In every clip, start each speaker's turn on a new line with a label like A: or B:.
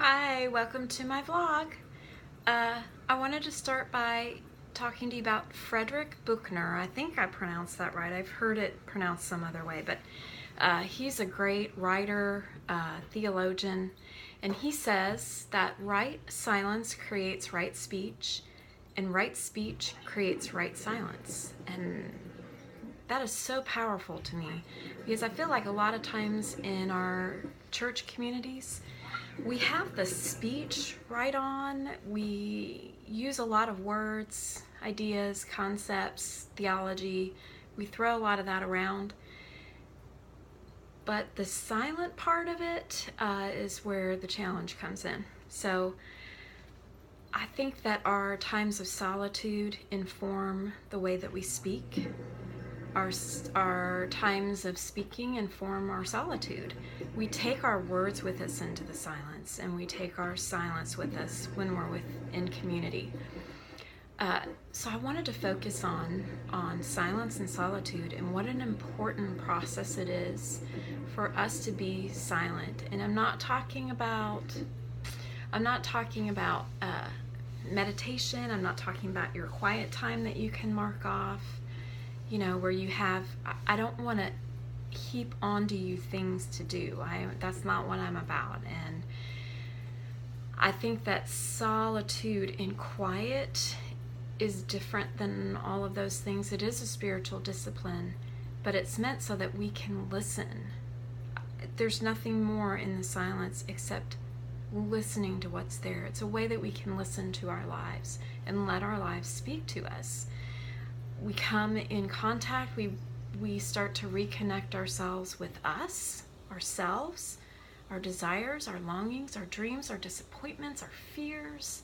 A: Hi, welcome to my vlog. I wanted to start by talking to you about Frederick Buechner. I think I pronounced that right. I've heard it pronounced some other way, but he's a great writer, theologian, and he says that right silence creates right speech, and right speech creates right silence. And that is so powerful to me because I feel like a lot of times in our church communities, we have the speech right on. We use a lot of words, ideas, concepts, theology. We throw a lot of that around. But the silent part of it is where the challenge comes in. So I think that our times of solitude inform the way that we speak. Our times of speaking inform our solitude. We take our words with us into the silence, and we take our silence with us when we're in community. So I wanted to focus on silence and solitude and what an important process it is for us to be silent. And I'm not talking about meditation. I'm not talking about your quiet time that you can mark off. Where you have, I don't want to heap onto you things to do. That's not what I'm about. And I think that solitude in quiet is different than all of those things. It is a spiritual discipline, but it's meant so that we can listen. There's nothing more in the silence except listening to what's there. It's a way that we can listen to our lives and let our lives speak to us. We come in contact, we start to reconnect ourselves with us, ourselves, our desires, our longings, our dreams, our disappointments, our fears,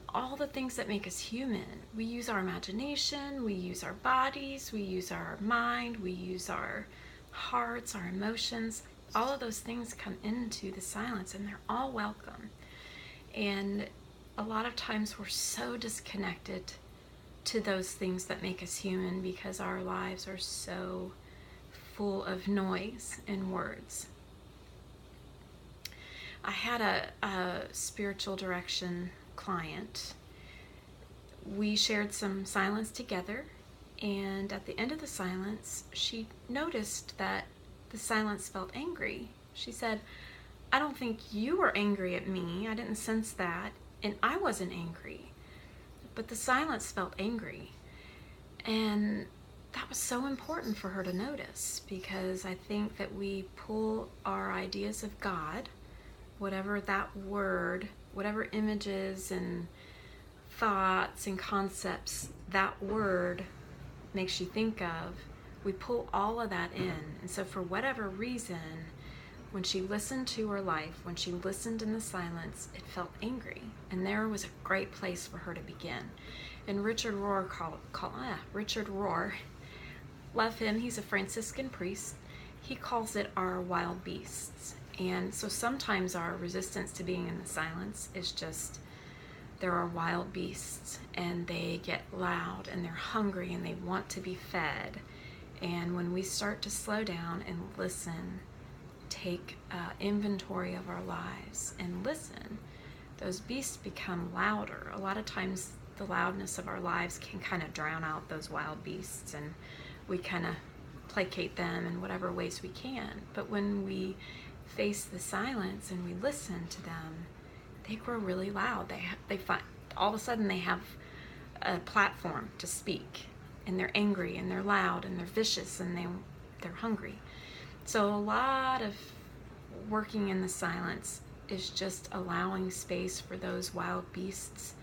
A: all the things that make us human. We use our imagination, we use our bodies, we use our mind, we use our hearts, our emotions. All of those things come into the silence, and they're all welcome. And a lot of times we're so disconnected to those things that make us human because our lives are so full of noise and words. I had a spiritual direction client. We shared some silence together, and at the end of the silence, she noticed that the silence felt angry. She said, "I don't think you were angry at me. I didn't sense that, and I wasn't angry. But the silence felt angry." And that was so important for her to notice, because I think that we pull our ideas of God, whatever that word, whatever images and thoughts and concepts that word makes you think of, we pull all of that in. And so for whatever reason, when she listened to her life, when she listened in the silence, it felt angry. And there was a great place for her to begin. And Richard Rohr love him, he's a Franciscan priest. He calls it our wild beasts. And so sometimes our resistance to being in the silence is just, there are wild beasts, and they get loud, and they're hungry, and they want to be fed. And when we start to slow down and listen, take inventory of our lives and listen, those beasts become louder. A lot of times the loudness of our lives can kind of drown out those wild beasts, and we kind of placate them in whatever ways we can. But when we face the silence and we listen to them, they grow really loud. They find, all of a sudden they have a platform to speak, and they're angry, and they're loud, and they're vicious, and they're hungry. So a lot of working in the silence is just allowing space for those wild beasts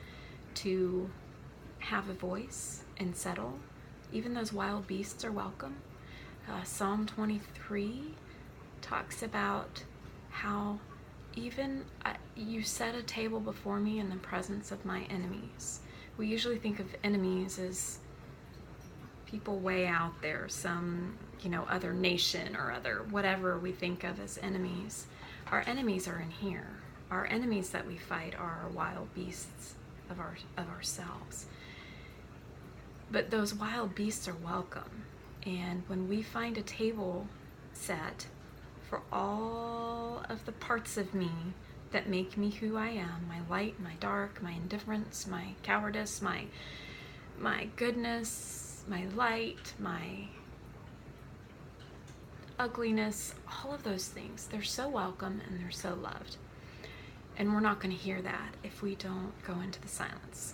A: to have a voice and settle. Even those wild beasts are welcome. Psalm 23 talks about how even you set a table before me in the presence of my enemies. We usually think of enemies as people way out there, some other nation or other whatever we think of as enemies. Our enemies are in here. Our enemies that we fight are our wild beasts of ourselves. But those wild beasts are welcome. And when we find a table set for all of the parts of me that make me who I am, my light, my dark, my indifference, my cowardice, my goodness, my light, my ugliness, all of those things. They're so welcome and they're so loved. And we're not going to hear that if we don't go into the silence.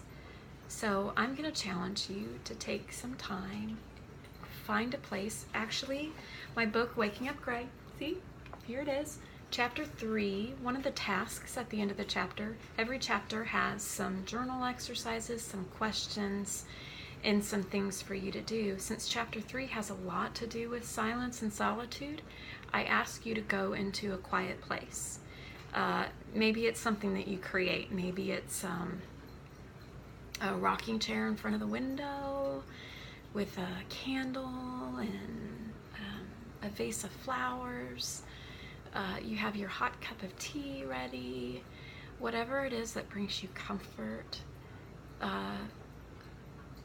A: So I'm going to challenge you to take some time, find a place. Actually, my book, Waking Up Gray, see, here it is. Chapter 3, one of the tasks at the end of the chapter, every chapter has some journal exercises, some questions, and some things for you to do. Since chapter 3 has a lot to do with silence and solitude, I ask you to go into a quiet place. Maybe it's something that you create. Maybe it's a rocking chair in front of the window with a candle and a vase of flowers. You have your hot cup of tea ready. Whatever it is that brings you comfort.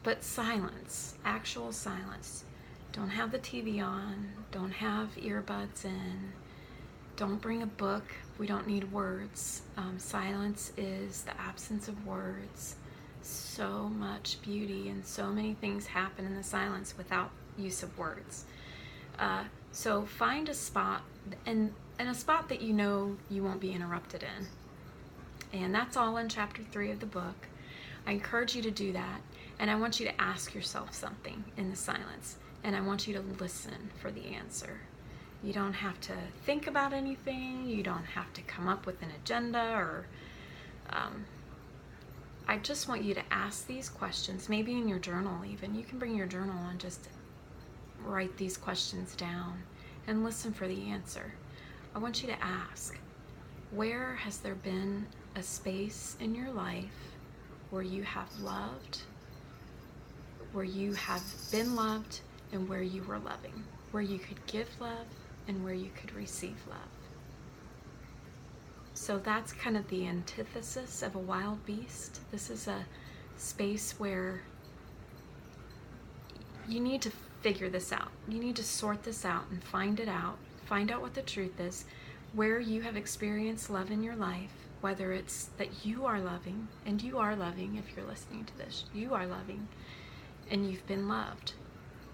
A: But silence, actual silence. Don't have the TV on. Don't have earbuds in. Don't bring a book. We don't need words. Silence is the absence of words. So much beauty and so many things happen in the silence without use of words. So find a spot, and a spot that you know you won't be interrupted in. And that's all in chapter 3 of the book. I encourage you to do that. And I want you to ask yourself something in the silence. And I want you to listen for the answer. You don't have to think about anything. You don't have to come up with an agenda or... I just want you to ask these questions, maybe in your journal even. You can bring your journal and just write these questions down and listen for the answer. I want you to ask, where has there been a space in your life where you have loved, where you have been loved, and where you were loving, where you could give love and where you could receive love? So that's kind of the antithesis of a wild beast. This is a space where you need to figure this out. You need to sort this out and find it out. Find out what the truth is, where you have experienced love in your life, whether it's that you are loving, and you are loving if you're listening to this, you are loving, and you've been loved.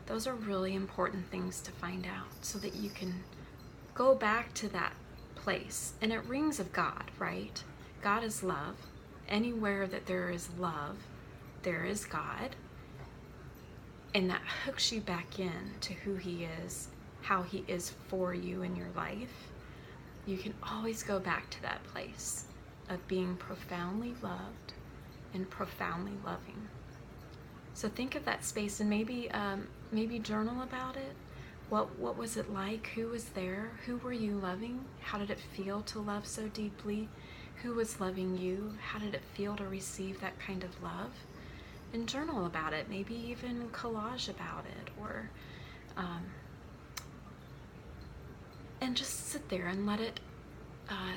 A: Those are really important things to find out so that you can go back to that place. And it rings of God, right? God is love. Anywhere that there is love, there is God. And that hooks you back in to who He is, how He is for you in your life. You can always go back to that place of being profoundly loved and profoundly loving. So think of that space and maybe journal about it. What was it like? Who was there? Who were you loving? How did it feel to love so deeply? Who was loving you? How did it feel to receive that kind of love? And journal about it. Maybe even collage about it, or and just sit there and let it.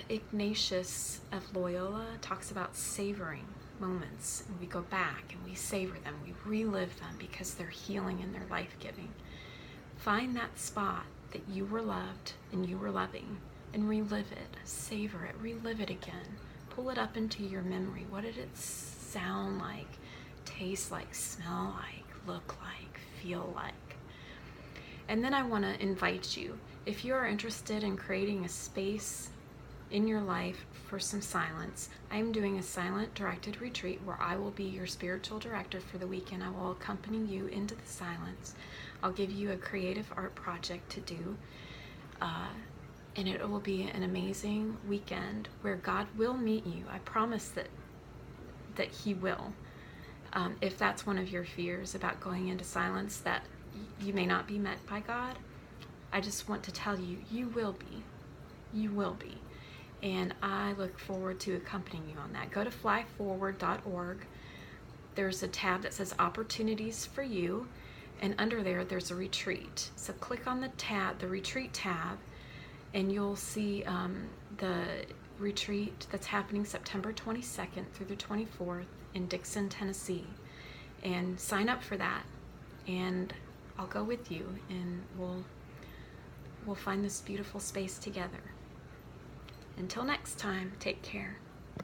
A: Ignatius of Loyola talks about savoring moments, and we go back and we savor them, we relive them because they're healing and they're life-giving. Find that spot that you were loved and you were loving and relive it, savor it, relive it again. Pull it up into your memory. What did it sound like, taste like, smell like, look like, feel like? And then I want to invite you, if you are interested in creating a space in your life for some silence, I am doing a silent directed retreat where I will be your spiritual director for the weekend. I will accompany you into the silence. I'll give you a creative art project to do, and it will be an amazing weekend where God will meet you. I promise that He will. If that's one of your fears about going into silence, that you may not be met by God, I just want to tell you, you will be. You will be. And I look forward to accompanying you on that. Go to flyforward.org. There's a tab that says Opportunities for You, and under there, there's a retreat. So click on the retreat tab, and you'll see the retreat that's happening September 22nd through the 24th in Dixon, Tennessee. And sign up for that, and I'll go with you, and we'll find this beautiful space together. until next time, take care.